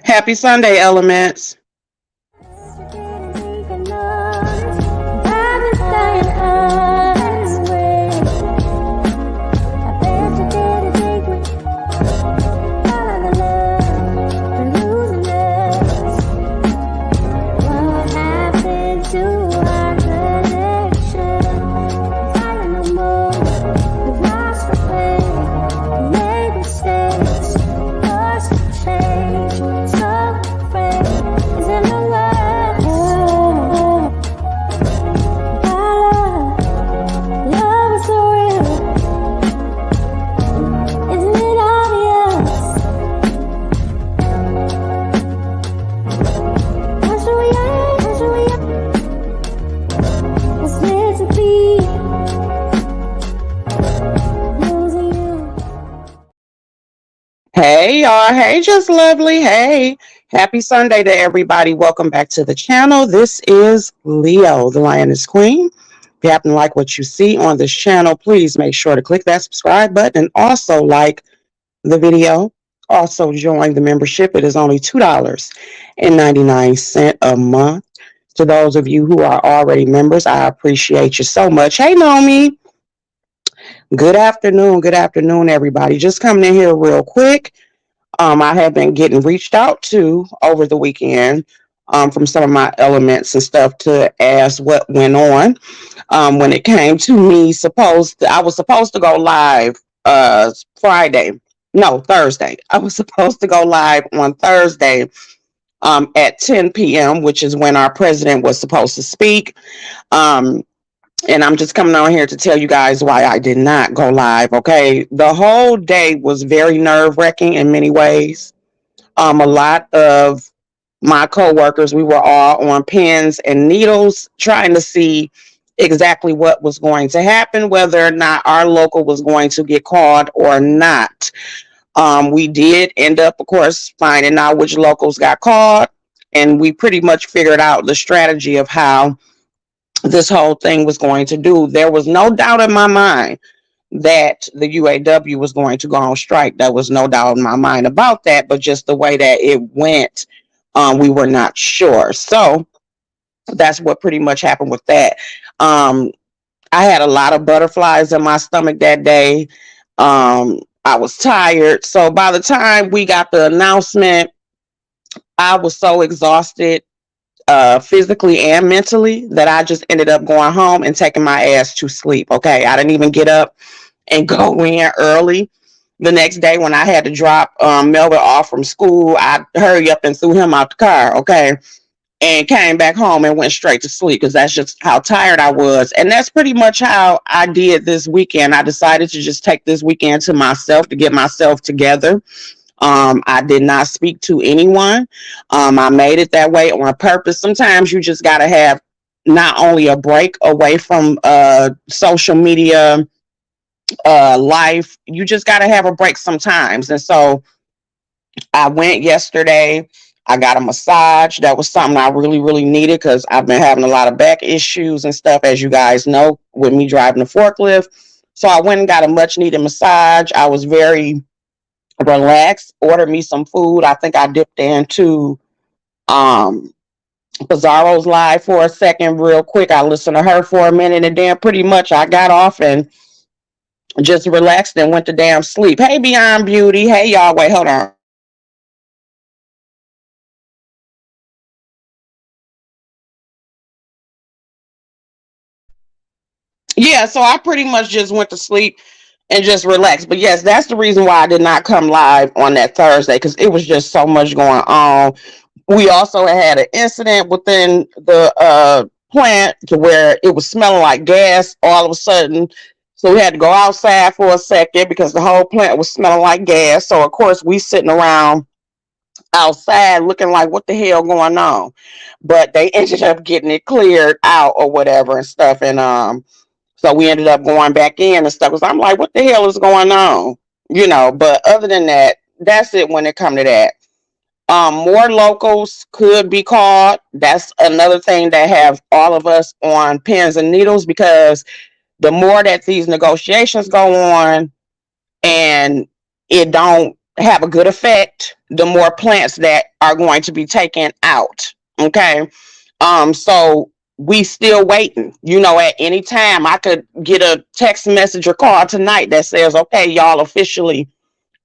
Happy Sunday, elements. Hey y'all, hey just lovely, hey. Happy Sunday to everybody. Welcome back to the channel. This is Leo, the Lioness Queen. If you happen to like what you see on this channel, please make sure to click that subscribe button and also like the video. Also join the membership. It is only $2.99 a month. To those of you who are already members, I appreciate you so much. Hey Nomi, good afternoon, everybody. Just coming in here real quick. I have been getting reached out to over the weekend from some of my elements and stuff to ask what went on. When it came to me, I was supposed to go live Friday. No, Thursday. I was supposed to go live on Thursday at 10 p.m., which is when our president was supposed to speak. Um, and I'm just coming on here to tell you guys why I did not go live. Okay. The whole day was very nerve wracking in many ways. A lot of my coworkers, we were all on pins and needles trying to see exactly what was going to happen, whether or not our local was going to get called or not. We did end up, of course, finding out which locals got called, and we pretty much figured out the strategy of how this whole thing was going to do. There was no doubt in my mind that the UAW was going to go on strike. There was no doubt in my mind about that, but just the way that it went, we were not sure. So that's what pretty much happened with that. Um, I had a lot of butterflies in my stomach that day. I was tired. So by the time we got the announcement, I was so exhausted physically and mentally that I just ended up going home and taking my ass to sleep. Okay. I didn't even get up and go in early. The next day when I had to drop Melvin off from school, I hurried up and threw him out the car. Okay. And came back home and went straight to sleep because that's just how tired I was. And that's pretty much how I did this weekend. I decided to just take this weekend to myself to get myself together. I did not speak to anyone. I made it that way on purpose. Sometimes you just got to have not only a break away from social media life, you just got to have a break sometimes. And so I went yesterday. I got a massage. That was something I really, really needed because I've been having a lot of back issues and stuff, as you guys know, with me driving the forklift. So I went and got a much needed massage. I was very relaxed, ordered me some food. I think I dipped into um Pizarro's live for a second, real quick. I listened to her for a minute and then pretty much I got off and just relaxed and went to damn sleep. Hey, Beyond Beauty. Hey, y'all. Wait, hold on. Yeah, so I pretty much just went to sleep and just relaxed. But yes, that's the reason why I did not come live on that Thursday because it was just so much going on. We also had an incident within the plant to where it was smelling like gas all of a sudden. So we had to go outside for a second because the whole plant was smelling like gas. So of course we sitting around outside looking like what the hell going on. But they ended up getting it cleared out or whatever and stuff. And so we ended up going back in and stuff. Cause I'm like, what the hell is going on? You know, but other than that, that's it when it come to that. More locals could be called. That's another thing that have all of us on pins and needles because the more that these negotiations go on and it don't have a good effect, the more plants that are going to be taken out. Okay. So we still waiting. At any time I could get a text message or call tonight that says, okay, y'all officially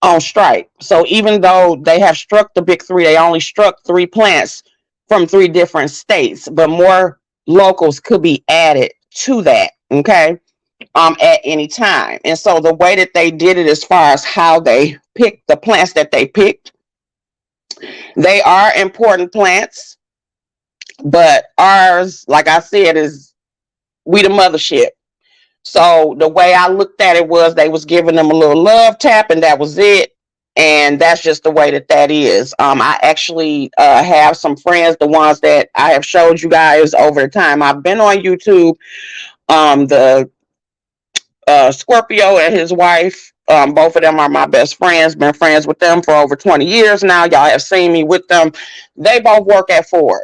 on strike. So even though they have struck the big three, they only struck three plants from three different states, but more locals could be added to that. Okay. At any time. And so the way that they did it, as far as how they picked the plants that they picked, they are important plants, but ours, like I said, is we the mothership. So the way I looked at it was they was giving them a little love tap, and that was it. And that's just the way that is. I actually have some friends, the ones that I have showed you guys over the time I've been on YouTube. The Scorpio and his wife, both of them are my best friends. Been friends with them for over 20 years now. Y'all have seen me with them. They both work at Ford.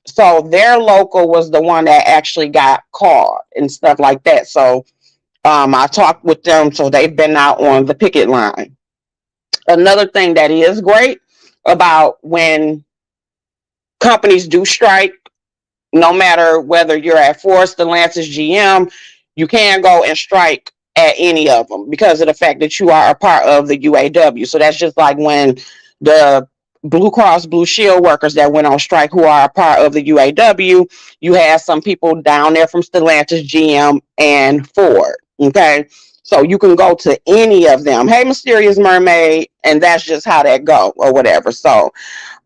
So their local was the one that actually got called and stuff like that. So I talked with them. So they've been out on the picket line. Another thing that is great about when companies do strike, no matter whether you're at Ford, Stellantis, GM, you can go and strike at any of them because of the fact that you are a part of the UAW. So that's just like when the Blue Cross Blue Shield workers that went on strike, who are a part of the UAW, you have some people down there from Stellantis, GM, and Ford. Okay. So you can go to any of them. Hey, Mysterious Mermaid, and that's just how that go or whatever. So,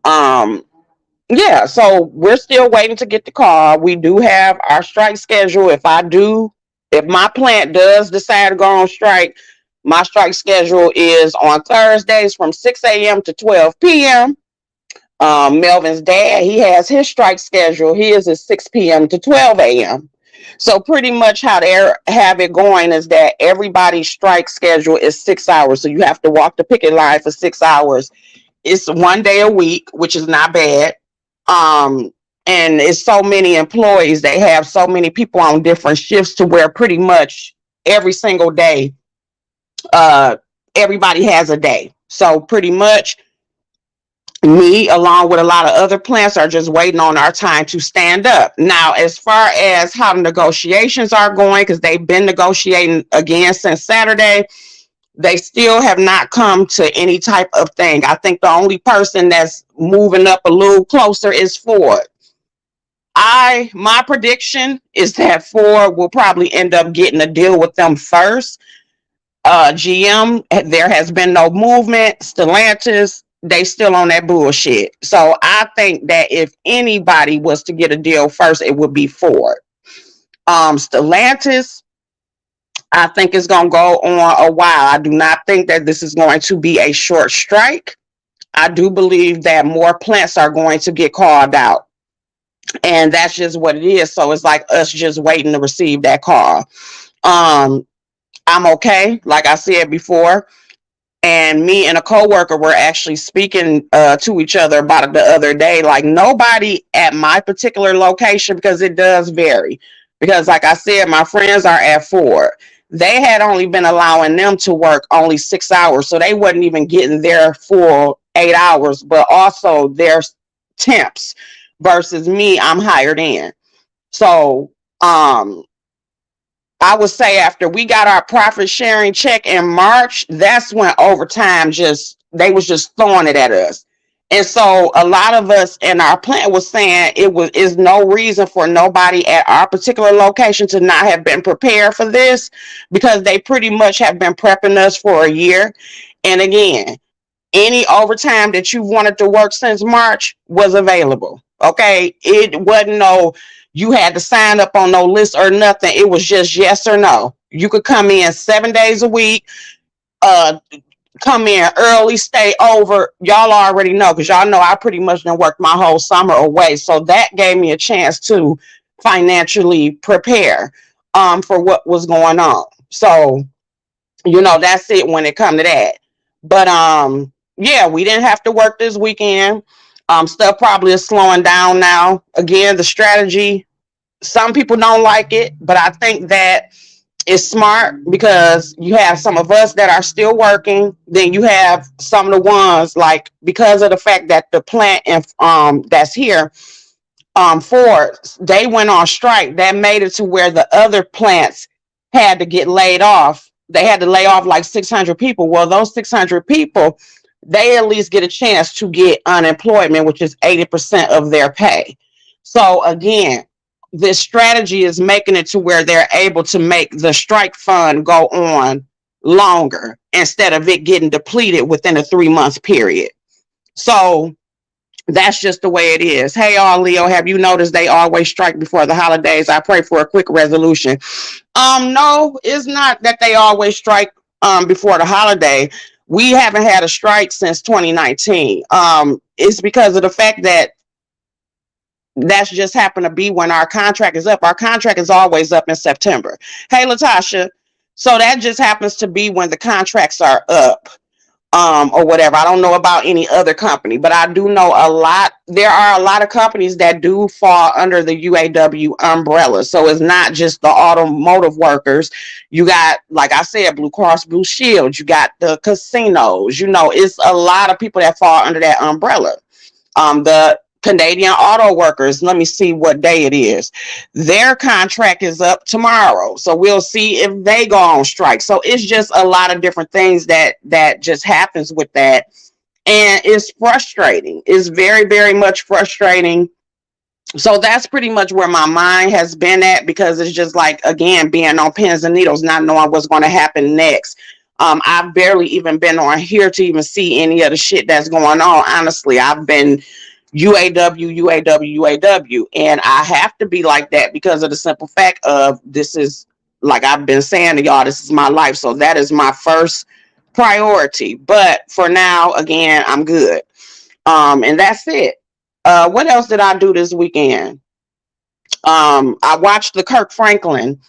yeah, so we're still waiting to get the call. We do have our strike schedule. If my plant does decide to go on strike, my strike schedule is on Thursdays from 6 a.m. to 12 p.m. Melvin's dad, he has his strike schedule. His is 6 p.m. to 12 a.m. So pretty much how they have it going is that everybody's strike schedule is 6 hours. So you have to walk the picket line for 6 hours. It's one day a week, which is not bad. Um, and it's so many employees. They have so many people on different shifts to where pretty much every single day, uh, everybody has a day. So pretty much me, along with a lot of other plants, are just waiting on our time to stand up. Now, as far as how the negotiations are going, because they've been negotiating again since Saturday, they still have not come to any type of thing. I think the only person that's moving up a little closer is Ford. My prediction is that Ford will probably end up getting a deal with them first. GM, there has been no movement. Stellantis, they still on that bullshit. So I think that if anybody was to get a deal first, it would be Ford. Stellantis, I think it's going to go on a while. I do not think that this is going to be a short strike. I do believe that more plants are going to get called out. And that's just what it is. So it's like us just waiting to receive that call. I'm okay, like I said before. And me and a coworker were actually speaking to each other about it the other day. Like, nobody at my particular location, because it does vary. Because like I said, my friends are at Ford. They had only been allowing them to work only 6 hours. So they wasn't even getting their full 8 hours, but also their temps versus me, I'm hired in. So I would say after we got our profit sharing check in March, that's when overtime they was just throwing it at us. And so a lot of us in our plant was saying is no reason for nobody at our particular location to not have been prepared for this, because they pretty much have been prepping us for a year. And again, any overtime that you wanted to work since March was available. Okay. It wasn't you had to sign up on no list or nothing. It was just yes or no. You could come in 7 days a week, come in early, stay over. Y'all already know, because y'all know I pretty much done worked my whole summer away. So that gave me a chance to financially prepare for what was going on. So, that's it when it come to that. But yeah, we didn't have to work this weekend. Stuff probably is slowing down now. Again, the strategy, some people don't like it, but I think that It's smart because you have some of us that are still working. Then you have some of the ones like because of the fact that the plant and that's here Ford, they went on strike. That made it to where the other plants had to get laid off. They had to lay off like 600 people. Well, those 600 people, they at least get a chance to get unemployment, which is 80% of their pay. So again, this strategy is making it to where they're able to make the strike fund go on longer instead of it getting depleted within a 3 month period. So that's just the way it is. Hey, all Leo, have you noticed they always strike before the holidays? I pray for a quick resolution. No, it's not that they always strike before the holiday. We haven't had a strike since 2019. It's because of the fact that that's just happened to be when our contract is up. Our contract is always up in September. Hey, Latasha. So that just happens to be when the contracts are up or whatever. I don't know about any other company, but I do know a lot. There are a lot of companies that do fall under the UAW umbrella. So it's not just the automotive workers. You got, like I said, Blue Cross Blue Shield. You got the casinos. You know, it's a lot of people that fall under that umbrella. The Canadian auto workers, let me see what day it is. Their contract is up tomorrow. So we'll see if they go on strike. So it's just a lot of different things that just happens with that. And it's frustrating. It's very, very much frustrating. So that's pretty much where my mind has been at because it's just like, again, being on pins and needles, not knowing what's going to happen next. I've barely even been on here to even see any of the shit that's going on. Honestly, I've been UAW, UAW, UAW. And I have to be like that because of the simple fact of this is, like I've been saying to y'all, this is my life. So that is my first priority. But for now, again, I'm good. And that's it. What else did I do this weekend? I watched the Kirk Franklin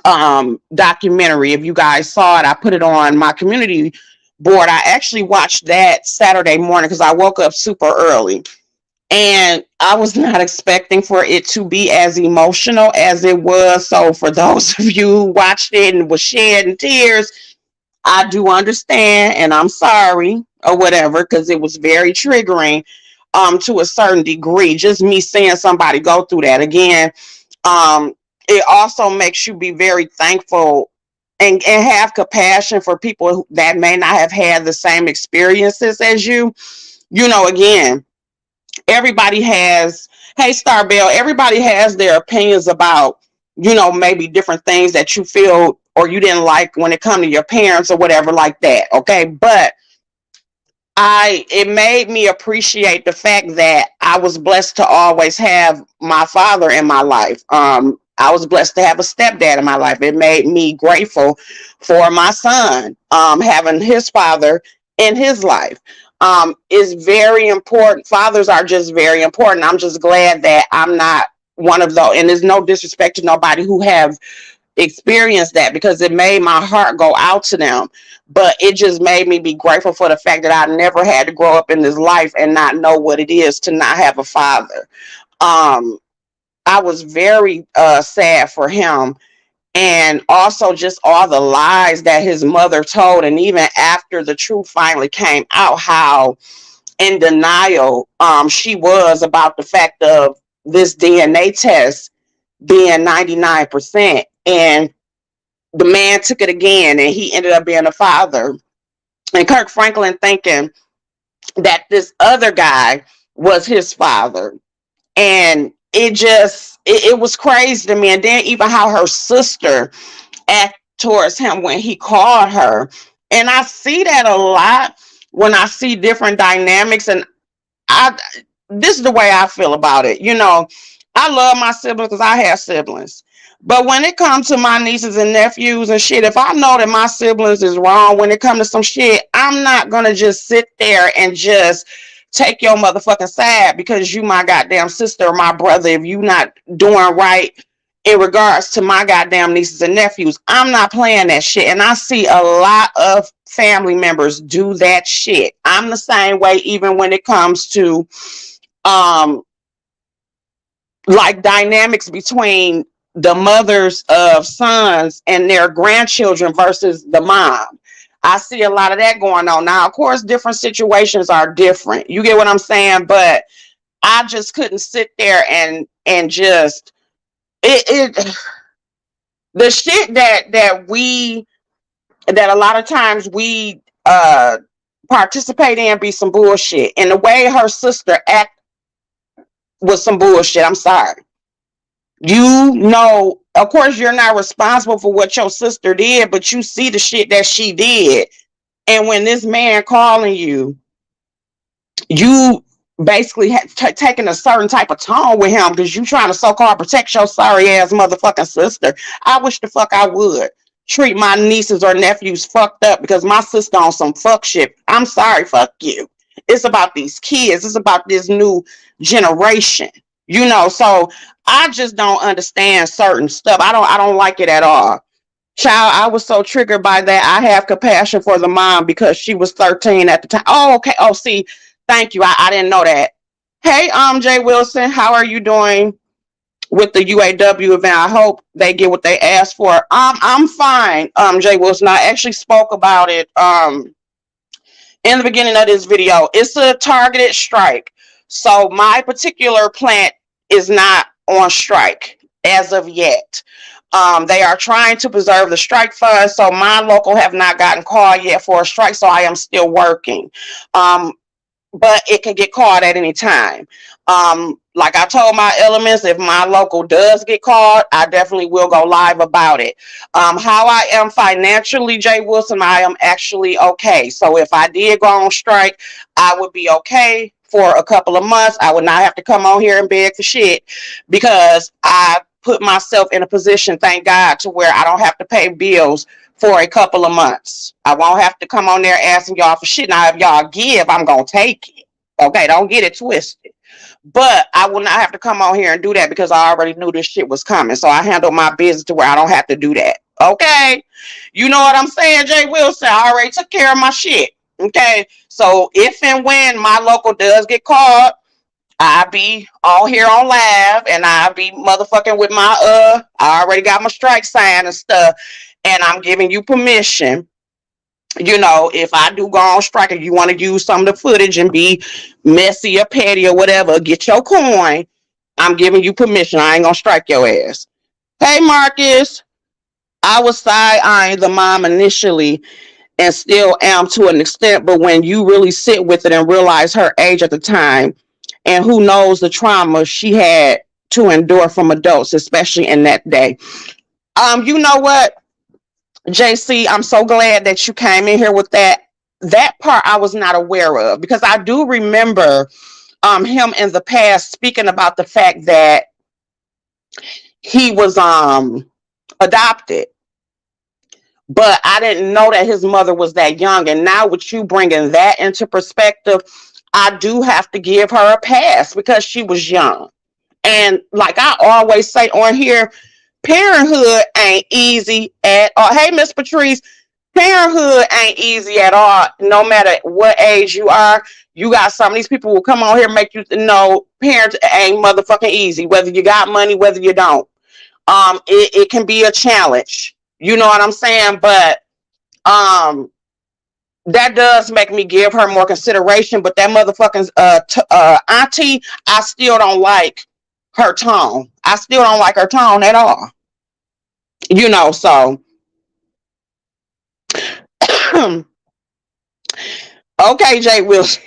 documentary. If you guys saw it, I put it on my community board. I actually watched that Saturday morning because I woke up super early. And I was not expecting for it to be as emotional as it was. So for those of you who watched it and was shedding tears, I do understand and I'm sorry or whatever, because it was very triggering to a certain degree. Just me seeing somebody go through that again. Um, it also makes you be very thankful and have compassion for people that may not have had the same experiences as you. You know, again, everybody has, hey Starbell, everybody has their opinions about, you know, maybe different things that you feel or you didn't like when it come to your parents or whatever like that. Okay. But it made me appreciate the fact that I was blessed to always have my father in my life. I was blessed to have a stepdad in my life. It made me grateful for my son, having his father in his life. Is very important. Fathers are just very important. I'm just glad that I'm not one of those. And there's no disrespect to nobody who have experienced that because it made my heart go out to them. But it just made me be grateful for the fact that I never had to grow up in this life and not know what it is to not have a father. Um, I was very sad for him. And also just all the lies that his mother told. And even after the truth finally came out, how in denial she was about the fact of this DNA test being 99%. And the man took it again and he ended up being a father. And Kirk Franklin thinking that this other guy was his father. And it was crazy to me. And then even how her sister acted towards him when he called her. And I see that a lot when I see different dynamics. And I this is the way I feel about it. You know, I love my siblings because I have siblings. But when it comes to my nieces and nephews and shit, if I know that my siblings is wrong when it comes to some shit, I'm not gonna just sit there and just take your motherfucking side because you my goddamn sister or my brother if you not doing right in regards to my goddamn nieces and nephews. I'm not playing that shit. And I see a lot of family members do that shit. I'm the same way even when it comes to um like dynamics between the mothers of sons and their grandchildren versus the mom. I see a lot of that going on. Now, of course, different situations are different. You get what I'm saying? But I just couldn't sit there and just it the shit that a lot of times we participate in be some bullshit. And the way her sister act was some bullshit. I'm sorry. You know, of course, you're not responsible for what your sister did, but you see the shit that she did. And when this man calling you basically taking a certain type of tone with him because you trying to so-called protect your sorry ass motherfucking sister. I wish the fuck I would treat my nieces or nephews fucked up because my sister on some fuck shit. I'm sorry, fuck you. It's about these kids. It's about this new generation. You know, so I just don't understand certain stuff. I don't like it at all. Child, I was so triggered by that. I have compassion for the mom because she was 13 at the time. Oh, okay. Oh, see, thank you. I didn't know that. Hey, Jay Wilson, how are you doing with the UAW event? I hope they get what they asked for. I'm fine, Jay Wilson. I actually spoke about it in the beginning of this video. It's a targeted strike. So my particular plant is not on strike as of yet. They are trying to preserve the strike fund, so my local have not gotten called yet for a strike, so I am still working. But it can get called at any time. Like I told my elements, if my local does get called, I definitely will go live about it. How I am financially, Jay Wilson, I am actually okay. So if I did go on strike, I would be okay for a couple of months. I would not have to come on here and beg for shit because I put myself in a position, thank God, to where I don't have to pay bills for a couple of months. I won't have to come on there asking y'all for shit. Now, if y'all give, I'm going to take it. Okay, don't get it twisted. But I will not have to come on here and do that because I already knew this shit was coming. So I handle my business to where I don't have to do that. Okay? You know what I'm saying, Jay Wilson? I already took care of my shit. Okay? So if and when my local does get called, I be all here on live and I be motherfucking with my I already got my strike sign and stuff, and I'm giving you permission. You know, if I do go on strike, if you want to use some of the footage and be messy or petty or whatever, get your coin. I'm giving you permission. I ain't gonna strike your ass. Hey Marcus, I was side eyeing the mom initially and still am to an extent, but when you really sit with it and realize her age at the time and who knows the trauma she had to endure from adults, especially in that day. You know what, JC, I'm so glad that you came in here with that. That part I was not aware of because I do remember him in the past speaking about the fact that he was adopted, but I didn't know that his mother was that young. And now with you bringing that into perspective, I do have to give her a pass because she was young. And like I always say on here, parenthood ain't easy at all. Hey, Miss Patrice, parenthood ain't easy at all. No matter what age you are, you got some of these people will come on here and make you know parents ain't motherfucking easy. Whether you got money, whether you don't, it can be a challenge. You know what I'm saying? But that does make me give her more consideration. But that motherfucking auntie, I still don't like her tone. I still don't like her tone at all. You know, so okay, Jay Wilson.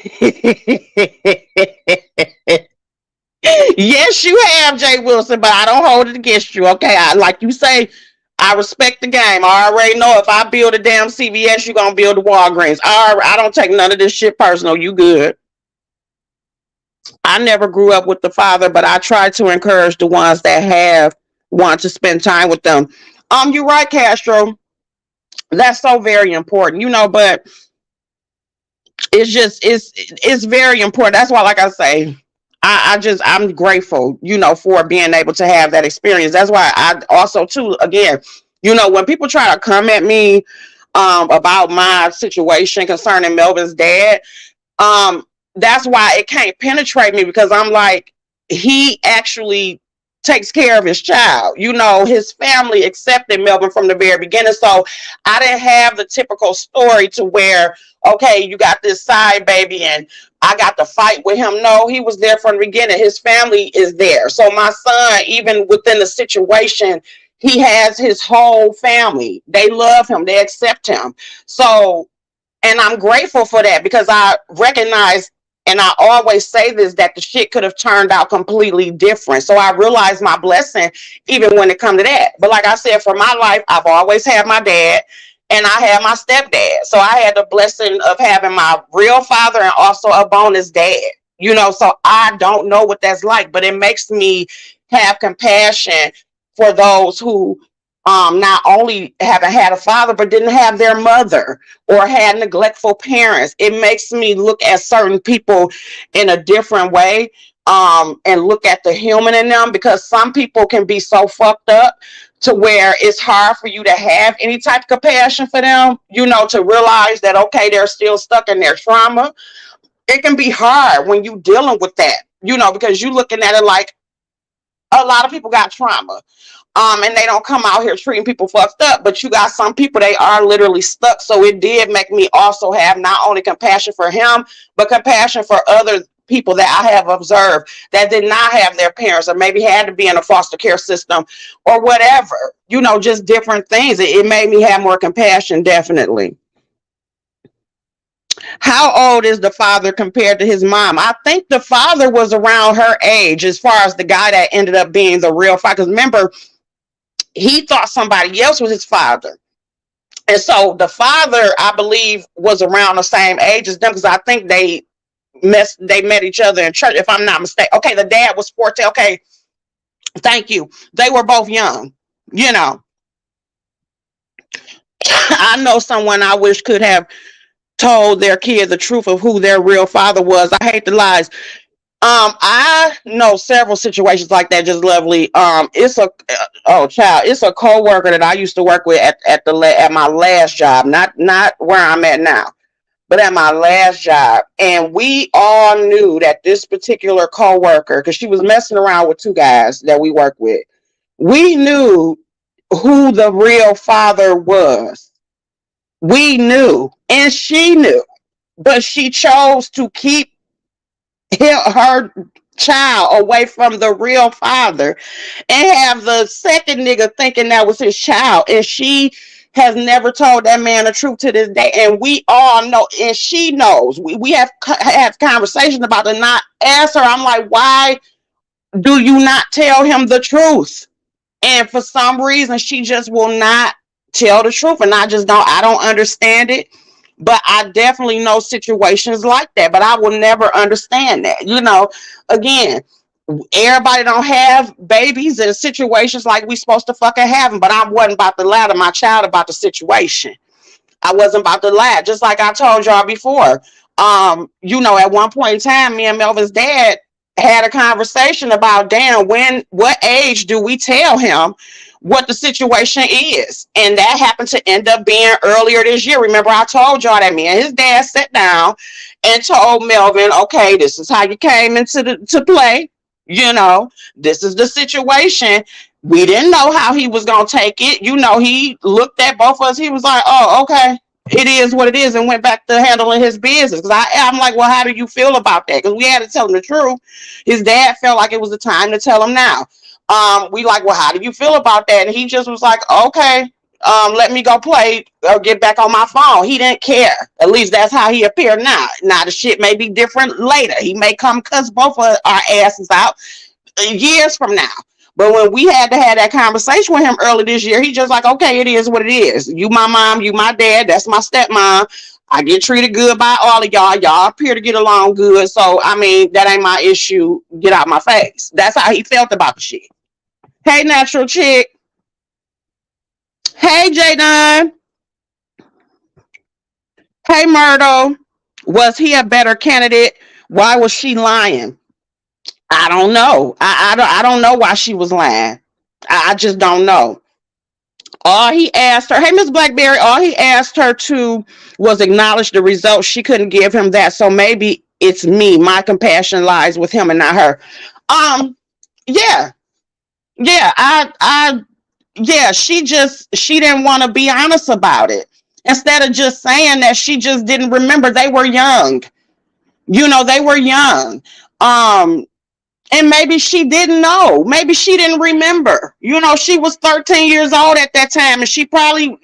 Yes, you have, Jay Wilson, but I don't hold it against you. Okay, like you say, I respect the game. I already know if I build a damn CVS, you're gonna build a Walgreens. I don't take none of this shit personal. You good. I never grew up with the father, but I try to encourage the ones that have want to spend time with them. You're right, Castro. That's so very important, you know, but it's very important. That's why, like I say, I'm grateful, you know, for being able to have that experience. That's why I also too, again, you know, when people try to come at me about my situation concerning Melvin's dad, that's why it can't penetrate me because I'm like, he actually takes care of his child. You know, his family accepted Melvin from the very beginning. So I didn't have the typical story to where, okay, you got this side baby and I got to fight with him. No, he was there from the beginning. His family is there. So my son, even within the situation, he has his whole family. They love him. They accept him. So, and I'm grateful for that because I recognize, and I always say this, that the shit could have turned out completely different. So I realize my blessing even when it comes to that. But like I said, for my life, I've always had my dad and I had my stepdad. So I had the blessing of having my real father and also a bonus dad. You know, so I don't know what that's like, but it makes me have compassion for those who not only haven't had a father but didn't have their mother or had neglectful parents. It makes me look at certain people in a different way, and look at the human in them, because some people can be so fucked up to where it's hard for you to have any type of compassion for them, you know, to realize that, okay, they're still stuck in their trauma. It can be hard when you dealing with that, you know, because you looking at it like a lot of people got trauma, and they don't come out here treating people fucked up, but you got some people, they are literally stuck. So it did make me also have not only compassion for him, but compassion for other people that I have observed that did not have their parents or maybe had to be in a foster care system or whatever, you know, just different things. It made me have more compassion, definitely. How old is the father compared to his mom? I think the father was around her age as far as the guy that ended up being the real father. Because remember, he thought somebody else was his father. And so the father, I believe, was around the same age as them, because I think they met each other in church, if I'm not mistaken. Okay, the dad was 14. Okay, thank you. They were both young. You know, I know someone I wish could have told their kid the truth of who their real father was. I hate the lies. I know several situations like that. Just lovely. It's a oh child, it's a co-worker that I used to work with at my last job, not where I'm at now, but at my last job, and we all knew that this particular co-worker, because she was messing around with two guys that we work with, we knew who the real father was. We knew, and she knew, but she chose to keep her child away from the real father and have the second nigga thinking that was his child. And she has never told that man the truth to this day. And we all know, and she knows. We have conversations about it, not ask her. I'm like, why do you not tell him the truth? And for some reason, she just will not tell the truth. And I don't understand it. But I definitely know situations like that. But I will never understand that. You know, again, everybody don't have babies in situations like we supposed to fucking have them. But I wasn't about to lie to my child about the situation. I wasn't about to lie. Just like I told y'all before. You know, at one point in time, me and Melvin's dad had a conversation about, damn, what age do we tell him what the situation is? And that happened to end up being earlier this year. Remember, I told y'all that me and his dad sat down and told Melvin, okay, this is how you came to play. You know, this is the situation. We didn't know how he was gonna take it. You know, he looked at both of us. He was like, "Oh, okay, it is what it is," and went back to handling his business. Because I'm like, "Well, how do you feel about that?" Because we had to tell him the truth. His dad felt like it was the time to tell him now. We like, "Well, how do you feel about that?" And he just was like, "Okay, let me go play or get back on my phone." He didn't care. At least that's how he appeared now. Now the shit may be different later. He may come cuss both of our asses out years from now. But when we had to have that conversation with him early this year, he just like, okay, it is what it is. You my mom, you my dad, that's my stepmom. I get treated good by all of y'all. Y'all appear to get along good. So, I mean, that ain't my issue. Get out my face. That's how he felt about the shit. Hey, natural chick. Hey, Jadon. Hey, Myrtle. Was he a better candidate? Why was she lying? I don't know. I don't know why she was lying. I just don't know. All he asked her, hey, Miss Blackberry, all he asked her to was acknowledge the results. She couldn't give him that. So maybe it's me. My compassion lies with him and not her. Yeah. Yeah, yeah, she didn't want to be honest about it. Instead of just saying that she just didn't remember, they were young. They were young. Um, and maybe she didn't know. Maybe she didn't remember. She was 13 years old at that time, and she probably,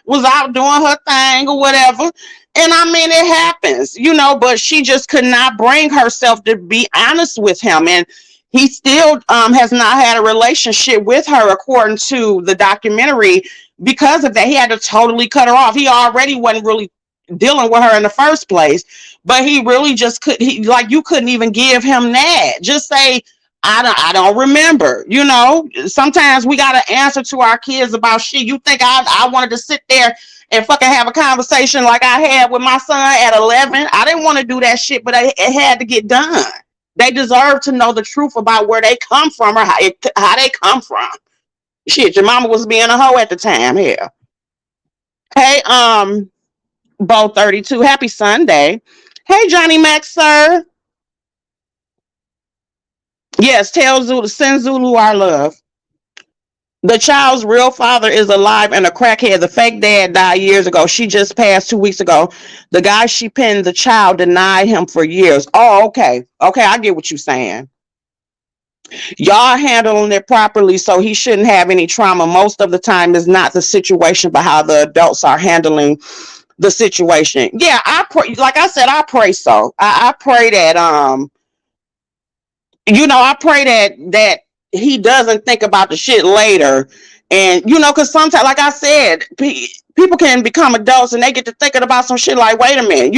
was out doing her thing or whatever. And I mean, it happens, but she just could not bring herself to be honest with him. And he still has not had a relationship with her, according to the documentary, because of that. He had to totally cut her off. He already wasn't really dealing with her in the first place, but he really just could. He like you couldn't even give him that. Just say I don't remember. Sometimes we got to answer to our kids about shit. You think I wanted to sit there and fucking have a conversation like I had with my son at 11? I didn't want to do that shit, but it had to get done. They deserve to know the truth about where they come from, or how they come from. Shit, your mama was being a hoe at the time. Hell. Hey, Bo 32. Happy Sunday. Hey, Johnny Mac, sir. Yes, tell Zulu, send Zulu our love. The child's real father is alive and a crackhead. The fake dad died years ago. She just passed 2 weeks ago. The guy she pinned the child denied him for years. Oh, okay. Okay, I get what you're saying. Y'all handling it properly, so he shouldn't have any trauma. Most of the time is not the situation, but how the adults are handling the situation. Yeah, I pray, like I said, I pray so. I pray that I pray that he doesn't think about the shit later. And because sometimes, like I said, people can become adults and they get to thinking about some shit like, wait a minute,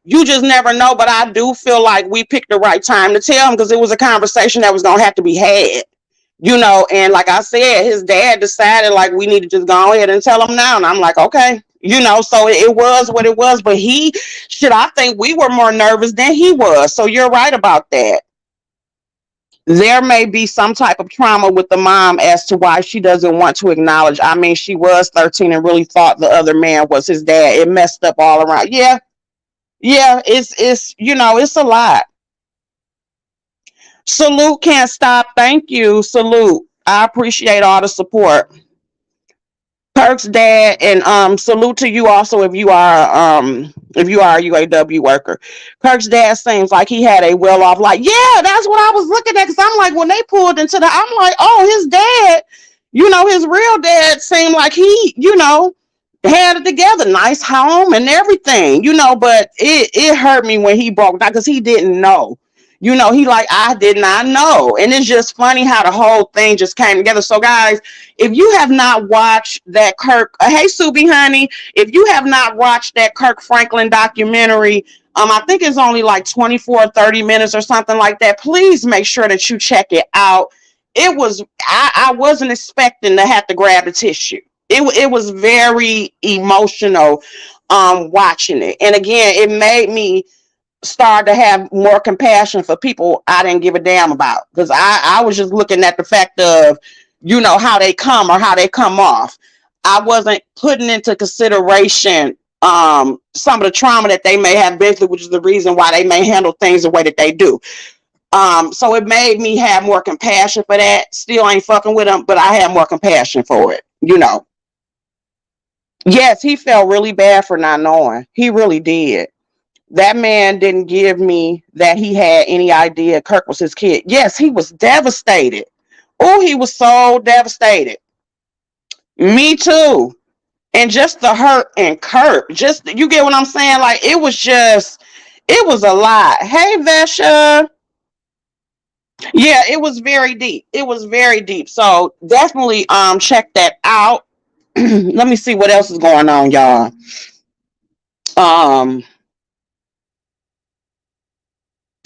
you just never know. But I do feel like we picked the right time to tell him, because it was a conversation that was gonna have to be had. And like I said, his dad decided like we need to just go ahead and tell him now. And I'm like, okay. So it was what it was. But I think we were more nervous than he was. So you're right about that. There may be some type of trauma with the mom as to why she doesn't want to acknowledge. I mean, she was 13 and really thought the other man was his dad. It messed up all around. Yeah, yeah, it's a lot. Salute, can't stop. Thank you. Salute. I appreciate all the support. Kirk's dad, and salute to you also if you are a UAW worker. Kirk's dad seems like he had a well off life. Yeah, that's what I was looking at, because I'm like, when they pulled into I'm like, oh, his dad, his real dad seemed like he, had it together, nice home and everything, but it hurt me when he broke down, because he didn't know. He like, I did not know. And it's just funny how the whole thing just came together. So guys, if you have not watched that Kirk, hey Subi honey, if you have not watched that Kirk Franklin documentary, I think it's only like 24 or 30 minutes or something like that. Please make sure that you check it out. I wasn't expecting to have to grab the tissue. It was very emotional watching it. And again, it made me start to have more compassion for people I didn't give a damn about, because I was just looking at the fact of how they come or how they come off. I wasn't putting into consideration some of the trauma that they may have been through, which is the reason why they may handle things the way that they do. So it made me have more compassion for that. Still ain't fucking with them, but I have more compassion for it. Yes, he felt really bad for not knowing. He really did. That man didn't give me that he had any idea Kirk was his kid. Yes, he was devastated. Oh, he was so devastated. Me too. And just the hurt and Kirk, just, you get what I'm saying? Like, it was a lot. Hey, Vesha. Yeah, it was very deep. It was very deep. So definitely check that out. Let me see what else is going on, y'all. Um,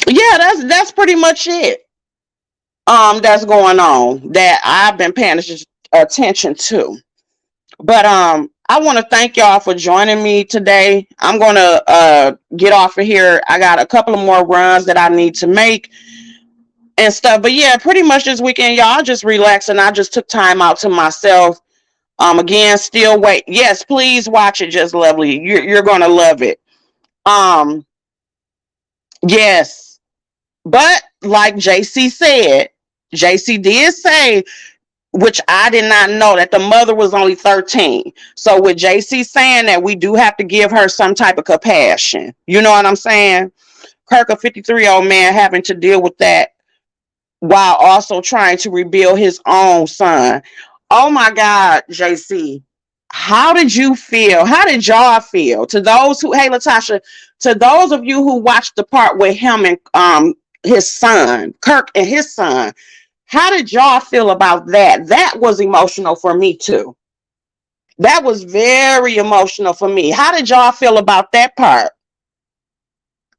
yeah, that's pretty much it. That's going on that I've been paying attention to. But I want to thank y'all for joining me today. I'm gonna get off of here. I got a couple of more runs that I need to make and stuff. But yeah, pretty much this weekend, y'all, just relax, and I just took time out to myself. Again, still wait. Yes, please watch it, just lovely. You're gonna love it. Um, yes, but like JC said, JC did say, which I did not know, that the mother was only 13. So with JC saying that, we do have to give her some type of compassion. You know what I'm saying? Kirk, a 53-year-old man, having to deal with that while also trying to rebuild his own son. Oh my God, JC. How did you feel? How did y'all feel? To those who, hey Latasha, to those of you who watched the part with him and his son, Kirk and his son, how did y'all feel about that? That was emotional for me too. That was very emotional for me. How did y'all feel about that part?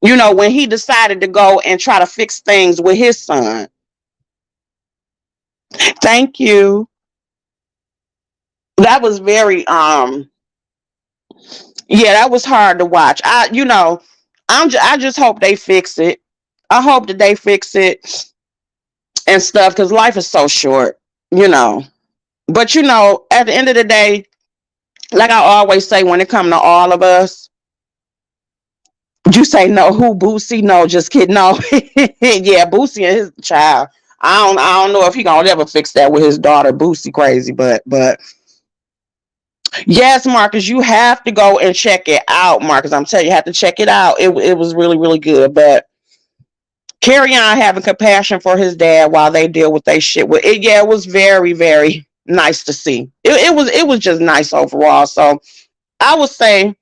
You know, when he decided to go and try to fix things with his son. Thank you. That was very yeah, that was hard to watch. I just hope they fix it. I hope that they fix it and stuff, because life is so short, you know. But at the end of the day, like I always say, when it comes to all of us, you say no, who Boosie? No, just kidding. No. Yeah, Boosie and his child. I don't know if he gonna ever fix that with his daughter. Boosie crazy, but yes, Marcus, you have to go and check it out, Marcus. I'm telling you, you have to check it out. It was really, really good. But carry on having compassion for his dad while they deal with their shit with it. Yeah, it was very, very nice to see. It was just nice overall. So I would say,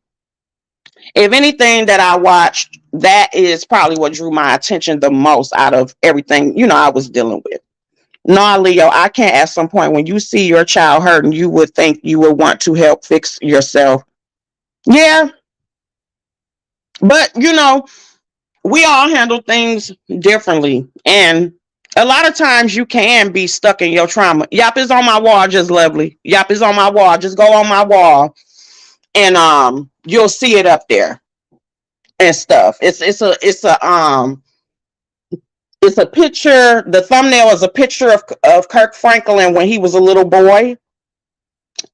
if anything that I watched, that is probably what drew my attention the most out of everything, I was dealing with. No, Leo, I can't. At some point, when you see your child hurting, you would think you would want to help fix yourself. Yeah, but we all handle things differently. And a lot of times you can be stuck in your trauma. Yap is on my wall, just lovely. Yap is on my wall. Just go on my wall and you'll see it up there and stuff. It's a picture. The thumbnail is a picture of Kirk Franklin when he was a little boy.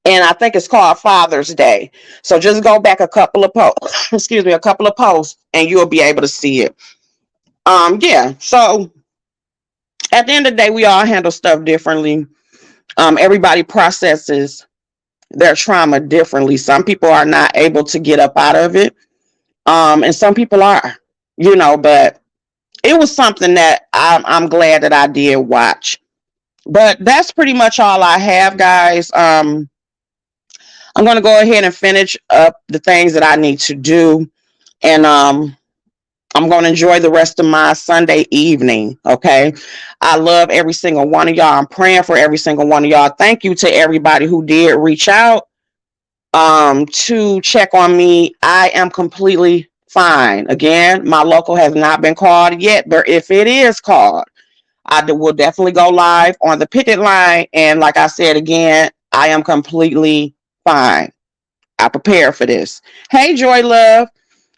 And I think it's called Father's Day. So just go back a couple of posts, excuse me, a couple of posts, and you'll be able to see it. Yeah. So at the end of the day, we all handle stuff differently. Everybody processes their trauma differently. Some people are not able to get up out of it. And some people are, but it was something that I'm glad that I did watch. But that's pretty much all I have, guys. I'm going to go ahead and finish up the things that I need to do. And I'm going to enjoy the rest of my Sunday evening. Okay. I love every single one of y'all. I'm praying for every single one of y'all. Thank you to everybody who did reach out to check on me. I am completely fine. Again, my local has not been called yet, but if it is called, I will definitely go live on the picket line. And like I said again, I am completely fine. I prepare for this. Hey, Joy Love.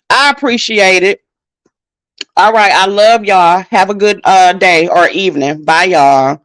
I appreciate it. All right. I love y'all. Have a good day or evening. Bye, y'all.